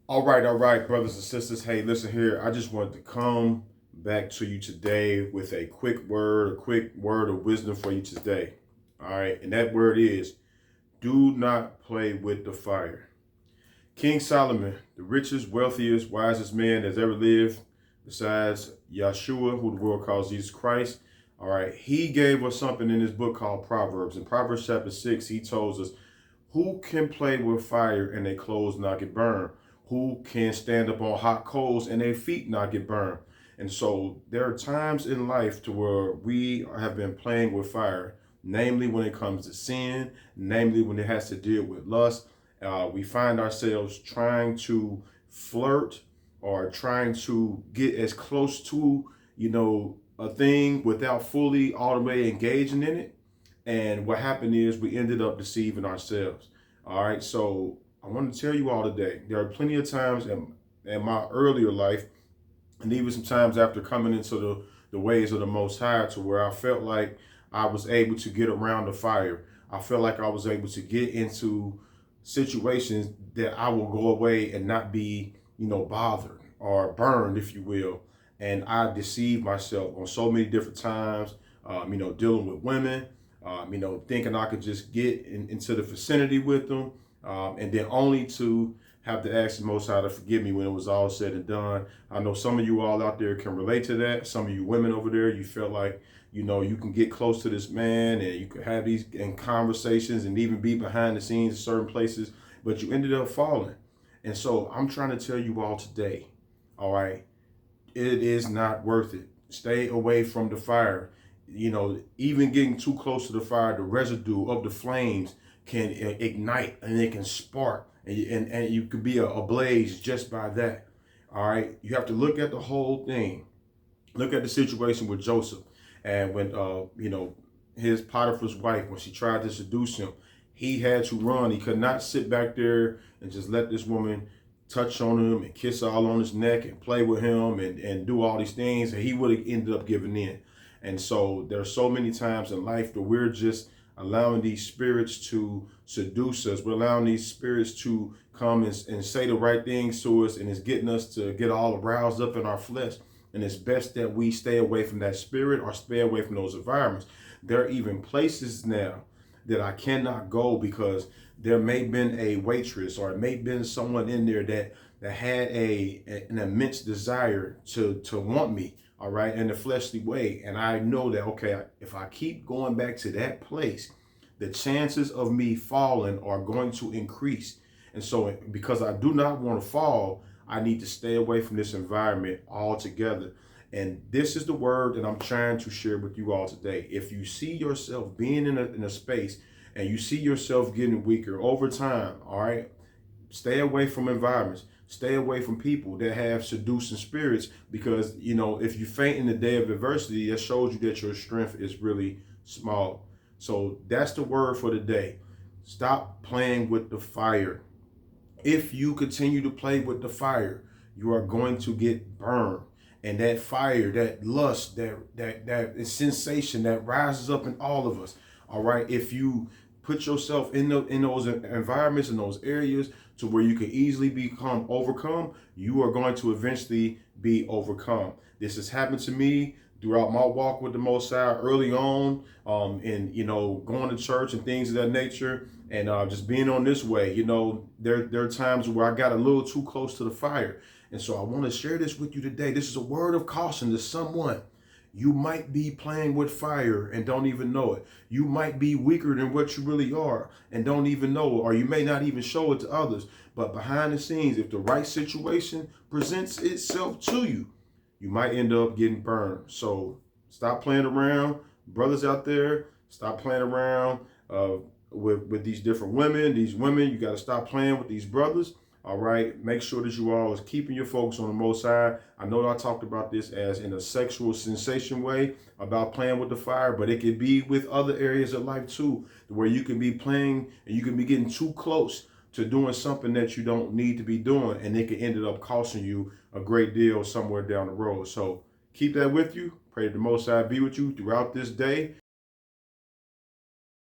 All right, brothers and sisters. Hey, listen here. I just wanted to come back to you today with a quick word of wisdom for you today. All right, and that word is do not play with the fire. King Solomon, the richest, wealthiest, wisest man that's ever lived, besides Yeshua, who the world calls Jesus Christ. All right, he gave us something in his book called Proverbs. In Proverbs chapter 6, he tells us, who can play with fire and their clothes not get burned? Who can stand up on hot coals and their feet not get burned? And so there are times in life to where we have been playing with fire, namely when it comes to sin, namely when it has to deal with lust. We find ourselves trying to flirt or trying to get as close to, a thing without fully all the way engaging in it. And what happened is we ended up deceiving ourselves. All right. So I want to tell you all today, there are plenty of times in my earlier life, and even sometimes after coming into the ways of the Most High, to where I felt like I was able to get around the fire. I felt like I was able to get into situations that I will go away and not be, bothered or burned, if you will. And I deceived myself on so many different times, dealing with women, thinking I could just get into the vicinity with them, and then only to have to ask the Most High to forgive me when it was all said and done. I know some of you all out there can relate to that. Some of you women over there, you felt like, you can get close to this man and you could have these in conversations and even be behind the scenes in certain places, but you ended up falling. And so I'm trying to tell you all today, all right, it is not worth it. Stay away from the fire. Even getting too close to the fire, the residue of the flames can ignite and it can spark, and you could be ablaze just by that. All right, you have to look at the whole thing. Look at the situation with Joseph, and when his Potiphar's wife, when she tried to seduce him, he had to run. He could not sit back there and just let this woman touch on him and kiss all on his neck and play with him and do all these things, and he would have ended up giving in. And so there are so many times in life that we're just allowing these spirits to seduce us. We're allowing these spirits to come and say the right things to us, and it's getting us to get all aroused up in our flesh. And it's best that we stay away from that spirit or stay away from those environments. There are even places now that I cannot go because there may have been a waitress or it may have been someone in there that had an immense desire to want me, all right, in a fleshly way. And I know that, okay, if I keep going back to that place, the chances of me falling are going to increase. And so because I do not want to fall, I need to stay away from this environment altogether. And this is the word that I'm trying to share with you all today. If you see yourself being in a space and you see yourself getting weaker over time, all right, stay away from environments. Stay away from people that have seducing spirits, because, if you faint in the day of adversity, that shows you that your strength is really small. So that's the word for the day. Stop playing with the fire. If you continue to play with the fire, you are going to get burned. And that fire, that lust, that sensation that rises up in all of us. All right. If you put yourself in those environments, in those areas to where you can easily become overcome, you are going to eventually be overcome. This has happened to me throughout my walk with the Most High early on, and going to church and things of that nature, and just being on this way. There are times where I got a little too close to the fire, and so I want to share this with you today. This is a word of caution to someone. You might be playing with fire and don't even know it. You might be weaker than what you really are and don't even know it, or you may not even show it to others. But behind the scenes, if the right situation presents itself to you, you might end up getting burned. So stop playing around. Brothers out there, stop playing around with these different women. These women, you got to stop playing with these brothers. All right. Make sure that you all is keeping your focus on the Most High. I know I talked about this as in a sexual sensation way about playing with the fire, but it could be with other areas of life too, where you can be playing and you can be getting too close to doing something that you don't need to be doing, and it can end up costing you a great deal somewhere down the road. So keep that with you. Pray that the Most High be with you throughout this day.